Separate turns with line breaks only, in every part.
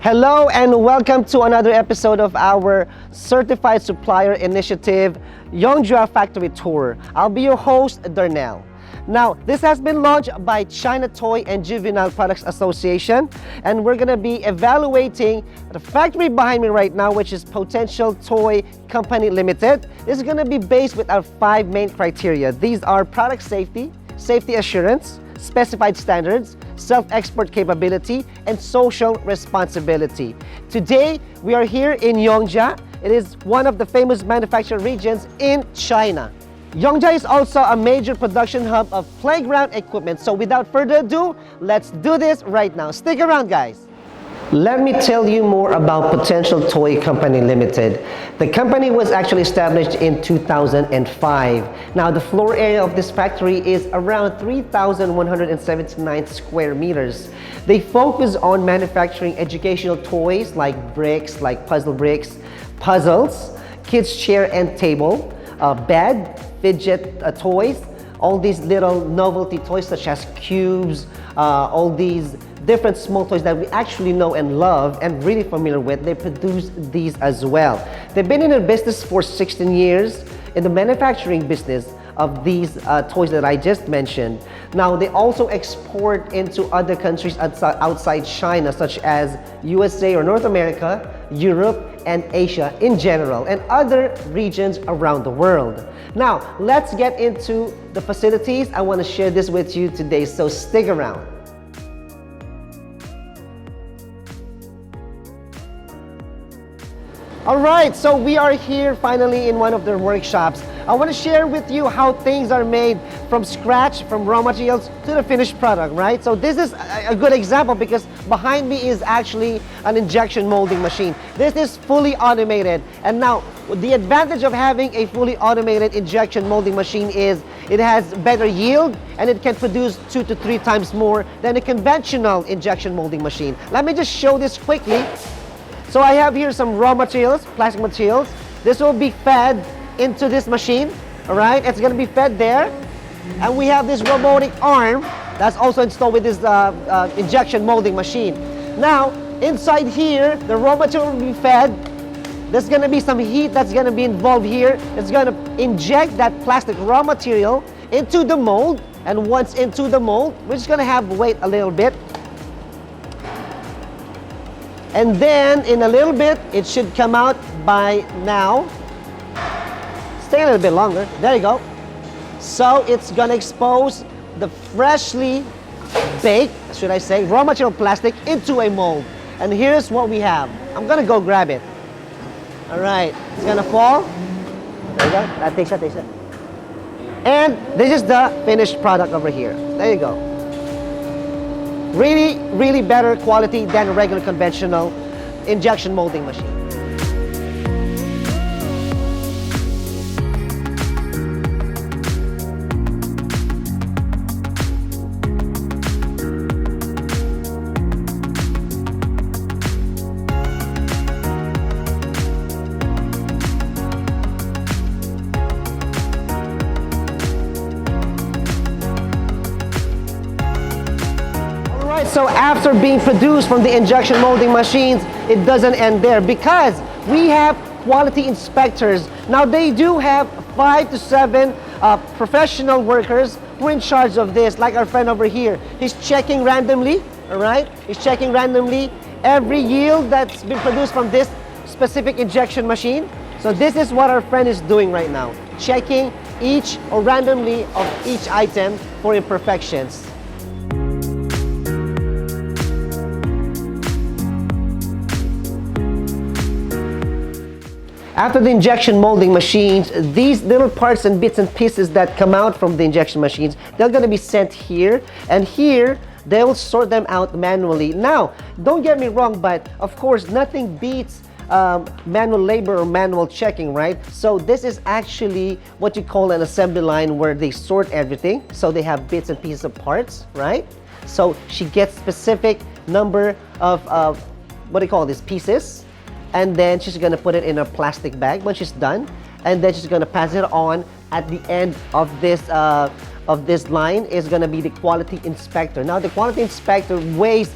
Hello and welcome to another episode of our Certified Supplier Initiative Yongjia Factory Tour. I'll be your host, Darnell. Now, this has been launched by China Toy and Juvenile Products Association, and we're going to be evaluating the factory behind me right now, which is Potential Toy Company Limited. This is going to be based with our 5 main criteria. These are product safety, safety assurance, specified standards, self-export capability, and social responsibility. Today, we are here in Yongjia. It is one of the famous manufacturing regions in China. Yongjia is also a major production hub of playground equipment. So without further ado, let's do this right now. Stick around, guys. Let me tell you more about Potential Toy Company Limited. The company was actually established in 2005. Now, the floor area of this factory is around 3,179 square meters. They focus on manufacturing educational toys like bricks, like puzzle bricks, puzzles, kids' chair and table, bed, fidget toys, all these little novelty toys such as cubes, all these different small toys that we actually know and love and really familiar with. They produce these as well. They've been in the business for 16 years in the manufacturing business of these toys that I just mentioned. Now, they also export into other countries outside China, such as USA or North America, Europe, and Asia in general, and other regions around the world. Now, let's get into the facilities. I want to share this with you today, so stick around. All right, so we are here finally in one of their workshops. I want to share with you how things are made from scratch, from raw materials to the finished product, right? So this is a good example because behind me is actually an injection molding machine. This is fully automated. And now, the advantage of having a fully automated injection molding machine is it has better yield and it can produce 2 to 3 times more than a conventional injection molding machine. Let me just show this quickly. So I have here some raw materials, plastic materials. This will be fed into this machine, all right? It's gonna be fed there. And we have this robotic arm that's also installed with this injection molding machine. Now, inside here, the raw material will be fed. There's gonna be some heat that's gonna be involved here. It's gonna inject that plastic raw material into the mold. And once into the mold, we're just gonna have wait a little bit. And then in a little bit, it should come out by now. Stay a little bit longer. There you go. So it's gonna expose the freshly baked, should I say, raw material plastic into a mold. And here's what we have. I'm gonna go grab it. All right, it's gonna fall. There you go. Takes that. And this is the finished product over here. There you go. Really, really better quality than a regular conventional injection molding machine. So after being produced from the injection molding machines, it doesn't end there because we have quality inspectors. Now they do have 5 to 7 professional workers who are in charge of this, like our friend over here. He's checking randomly, all right? He's checking randomly every yield that's been produced from this specific injection machine. So this is what our friend is doing right now, checking each or randomly of each item for imperfections. After the injection molding machines, these little parts and bits and pieces that come out from the injection machines, they're going to be sent here, and here they will sort them out manually. Now, don't get me wrong, but of course nothing beats manual labor or manual checking, right? So this is actually what you call an assembly line where they sort everything. So they have bits and pieces of parts, right? So she gets specific number of what do you call these pieces, and then she's gonna put it in a plastic bag when she's done, and then she's gonna pass it on. At the end of this line is gonna be the quality inspector. Now the quality inspector weighs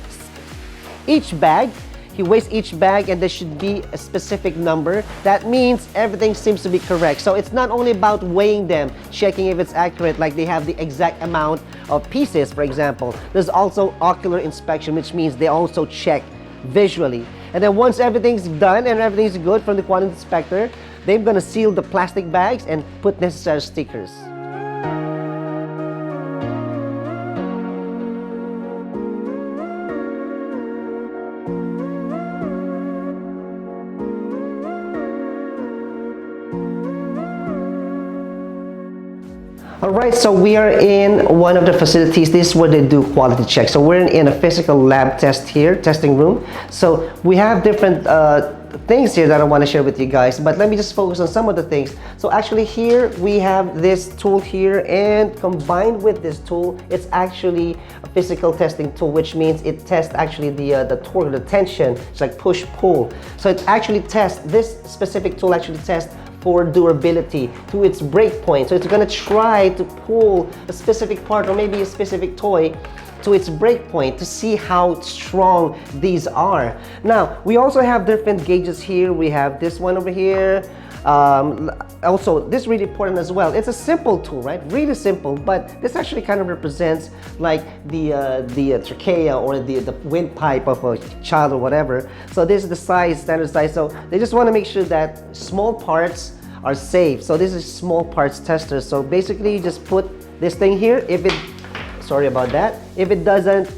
each bag. he weighs each bag and there should be a specific number. That means everything seems to be correct. So it's not only about weighing them, checking if it's accurate, like they have the exact amount of pieces, for example. There's also ocular inspection, which means they also check visually. And then once everything's done and everything's good from the quality inspector, they're gonna seal the plastic bags and put necessary stickers. Alright, so we are in one of the facilities. This is where they do quality checks. So we're in a physical lab test here, testing room. So we have different things here that I want to share with you guys, but let me just focus on some of the things. So actually here we have this tool here, and combined with this tool, it's actually a physical testing tool, which means it tests actually the torque, the tension. It's like push-pull. So it actually tests, this specific tool actually tests for durability to its break point. So it's gonna try to pull a specific part or maybe a specific toy to its break point to see how strong these are. Now, we also have different gauges here. We have this one over here. Also, this is really important as well. It's a simple tool, right? Really simple, but this actually kind of represents like the trachea or the windpipe of a child or whatever. So this is the size, standard size. So they just want to make sure that small parts are safe. So this is small parts tester. So basically you just put this thing here. If it, sorry about that, if it doesn't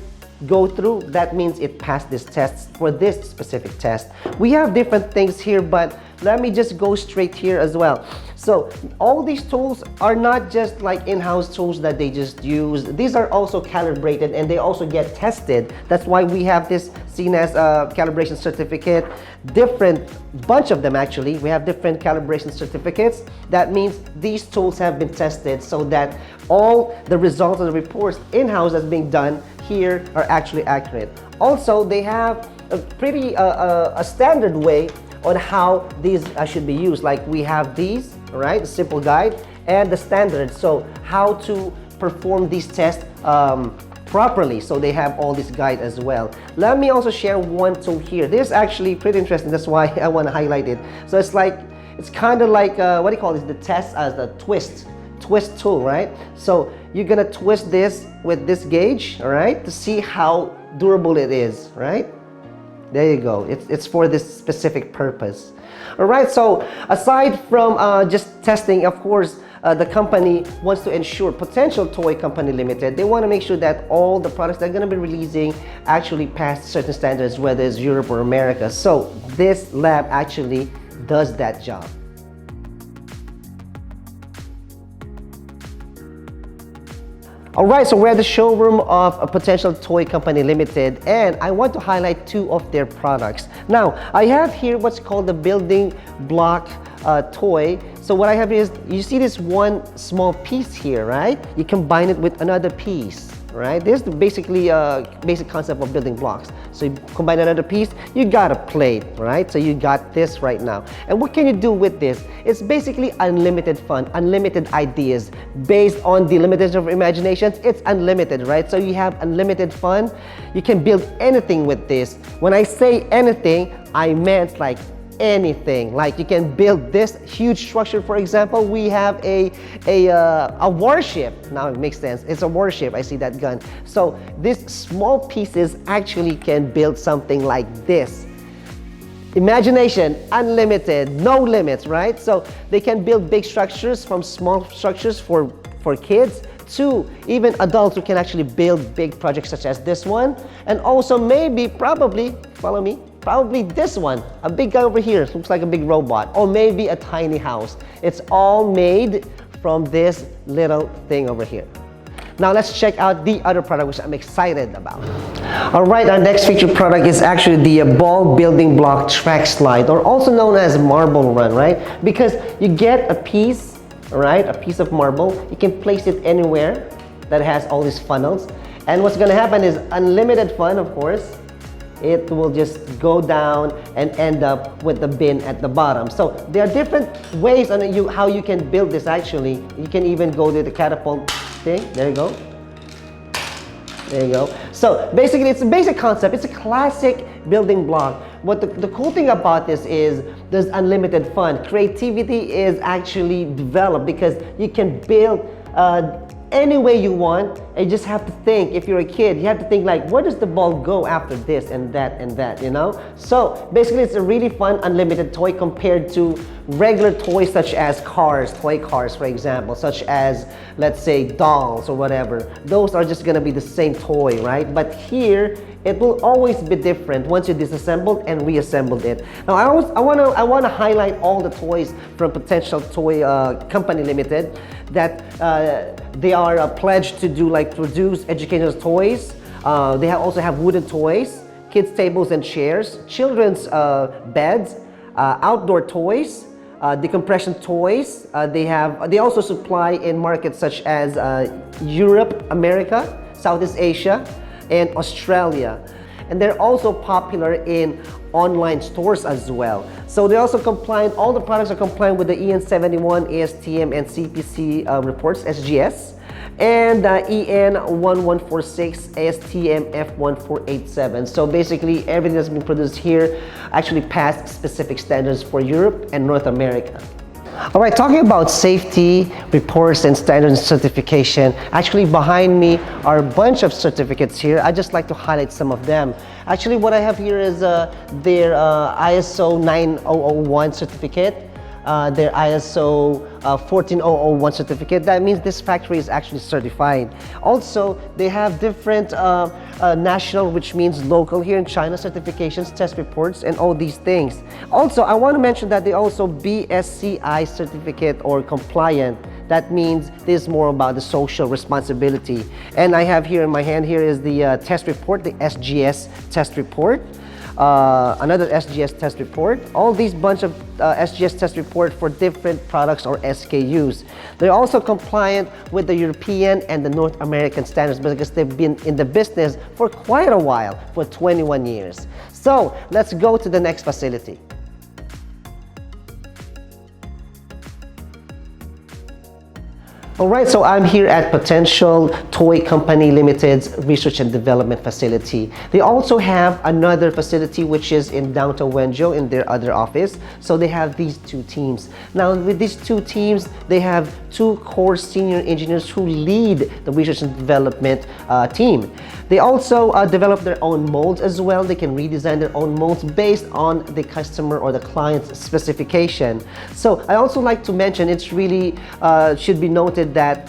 go through, that means it passed this test for this specific test. We have different things here, but let me just go straight here as well. So all these tools are not just like in-house tools that they just use. These are also calibrated and they also get tested. That's why we have this seen as a calibration certificate. Different bunch of them actually. We have different calibration certificates. That means these tools have been tested so that all the results of the reports in-house that's being done here are actually accurate. Also, they have a pretty a standard way on how these should be used. Like we have these, right, the simple guide and the standard. So how to perform these tests properly. So they have all this guide as well. Let me also share one tool here. This is actually pretty interesting. That's why I want to highlight it. So it's like, it's kind of like what do you call this? The test as the twist tool, right? So you're gonna twist this with this gauge, all right, to see how durable it is, right? There you go. It's for this specific purpose. All right, so aside from just testing, of course, the company wants to ensure, Potential Toy Company Limited, they want to make sure that all the products they're going to be releasing actually pass certain standards, whether it's Europe or America. So this lab actually does that job. Alright, so we're at the showroom of a Potential Toy Company Limited, and I want to highlight two of their products. Now, I have here what's called the building block toy. So what I have here is, you see this one small piece here, right? You combine it with another piece, right? This is the basically basic concept of building blocks. So you combine another piece, you got a plate, right? So you got this right now. And what can you do with this? It's basically unlimited fun, unlimited ideas. Based on the limitation of imaginations, it's unlimited, right? So you have unlimited fun. You can build anything with this. When I say anything, I meant like anything. Like you can build this huge structure. For example, we have a warship. Now it makes sense. It's a warship. I see that gun. So these small pieces actually can build something like this. Imagination, unlimited, no limits, right? So they can build big structures, from small structures for kids to even adults who can actually build big projects such as this one. And also maybe, probably, follow me, probably this one, a big guy over here, looks like a big robot, or maybe a tiny house. It's all made from this little thing over here. Now let's check out the other product which I'm excited about. All right, our next featured product is actually the ball building block track slide, or also known as marble run, right? Because you get a piece, right, a piece of marble, you can place it anywhere that has all these funnels. And what's gonna happen is unlimited fun, of course. It will just go down and end up with the bin at the bottom. So there are different ways on how you can build this actually. You can even go to the catapult thing. There you go. There you go. So basically, it's a basic concept. It's a classic building block. What the cool thing about this is there's unlimited fun. Creativity is actually developed because you can build any way you want. You just have to think. If you're a kid, you have to think like, where does the ball go after this and that, you know? So basically, it's a really fun, unlimited toy compared to regular toys such as cars, toy cars, for example, such as, let's say, dolls or whatever. Those are just gonna be the same toy, right? But here, it will always be different once you disassembled and reassembled it. Now, I wanna highlight all the toys from Potential Toy Company Limited that they are pledged to do, like produce educational toys. They also have wooden toys, kids tables and chairs, children's beds, outdoor toys, decompression toys. They also supply in markets such as Europe, America, Southeast Asia, and Australia. And they're also popular in online stores as well. So they're also compliant, all the products are compliant with the EN 71, ASTM, and CPC reports, SGS, and EN 1146, ASTM F1487. So basically everything that's been produced here actually passed specific standards for Europe and North America. All right, talking about safety reports and standards certification, actually behind me are a bunch of certificates here. I just like to highlight some of them. Actually, what I have here is their ISO 9001 certificate, their ISO 14001 certificate. That means this factory is actually certified. Also, they have different national, which means local here in China, certifications, test reports, and all these things. Also, I want to mention that they also BSCI certificate or compliant. That means this is more about the social responsibility. And I have here in my hand here is the test report, the SGS test report. Another SGS test report. All these bunch of SGS test report for different products or SKUs. They're also compliant with the European and the North American standards because they've been in the business for quite a while, for 21 years. So let's go to the next facility. All right, so I'm here at Potential Toy Company Limited's Research and Development Facility. They also have another facility which is in downtown Wenzhou in their other office. So they have these two teams. Now with these two teams, they have two core senior engineers who lead the research and development team. They also develop their own molds as well. They can redesign their own molds based on the customer or the client's specification. So I also like to mention, it's really should be noted that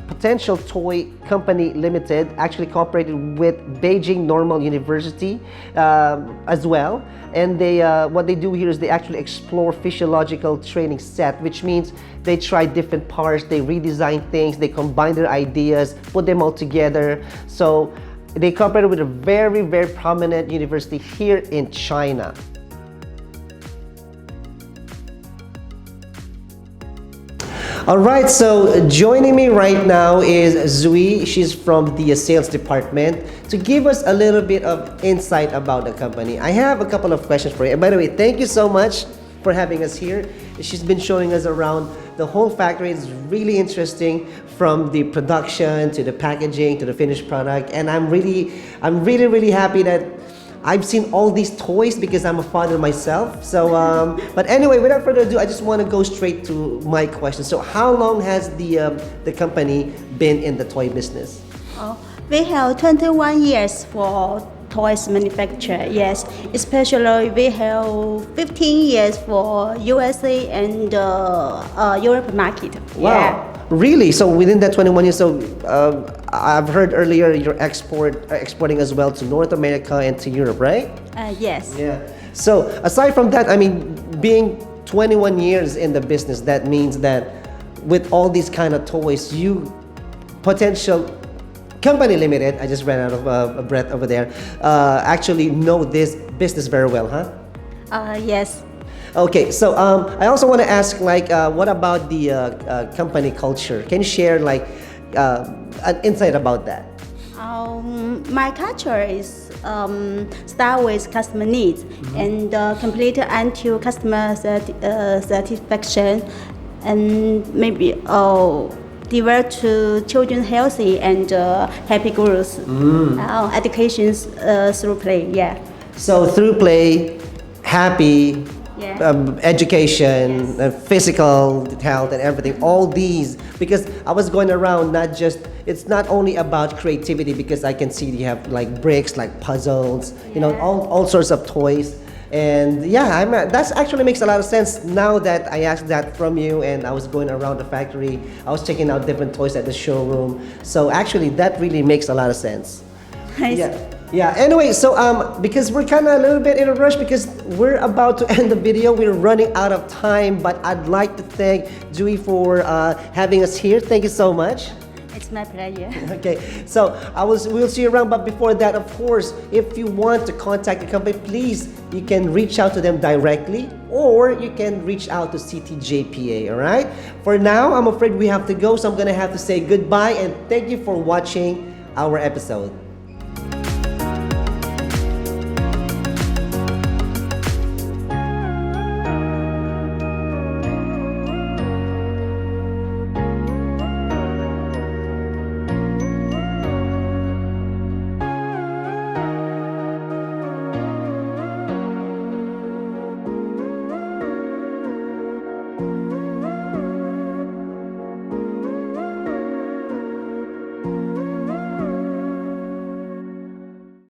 Potential Toy Company Limited actually cooperated with Beijing Normal University as well. And they what they do here is they actually explore physiological training set, which means they try different parts, they redesign things, they combine their ideas, put them all together. So they cooperated with a very, very prominent university here in China. All right, so joining me right now is Zui. She's from the sales department to give us a little bit of insight about the company. I have a couple of questions for you. And by the way, thank you so much for having us here. She's been showing us around the whole factory. It's really interesting, from the production to the packaging to the finished product. And I'm really happy that I've seen all these toys because I'm a father myself. So, but anyway, without further ado, I just want to go straight to my question. So, how long has the company been in the toy business?
We have 21 years for toys manufacture. Yes, especially we have 15 years for USA and Europe market.
Wow.
Yeah.
Really? So within that 21 years, so I've heard earlier you're exporting as well to North America and to Europe, right?
Yes.
Yeah. So aside from that, I mean, being 21 years in the business, that means that with all these kind of toys, you Potential Company Limited, I just ran out of breath over there, actually know this business very well, huh?
Yes.
Okay, so I also want to ask, like, what about the company culture? Can you share, like, an insight about that?
My culture is start with customer needs and complete until customer satisfaction, and maybe devote to children healthy and happy growth. Educations through play. Yeah.
So through play, happy,
Yeah.
education,
Yes.
physical health, and everything. All these, because I was going around, it's not only about creativity, because I can see you have like bricks, like puzzles, you know,
Yeah.
all sorts of toys. And yeah, that's actually makes a lot of sense now that I asked that from you, and I was going around the factory. I was checking out different toys at the showroom. So actually, that really makes a lot of sense.
Nice.
Yeah. Yeah. Anyway, so because we're kind of a little bit in a rush because we're about to end the video, we're running out of time. But I'd like to thank Dewey for having us here. Thank you so much.
It's my pleasure.
Okay, so we'll see you around. But before that, of course, if you want to contact the company, please you can reach out to them directly, or you can reach out to CTJPA. All right. For now, I'm afraid we have to go, so I'm gonna have to say goodbye and thank you for watching our episode.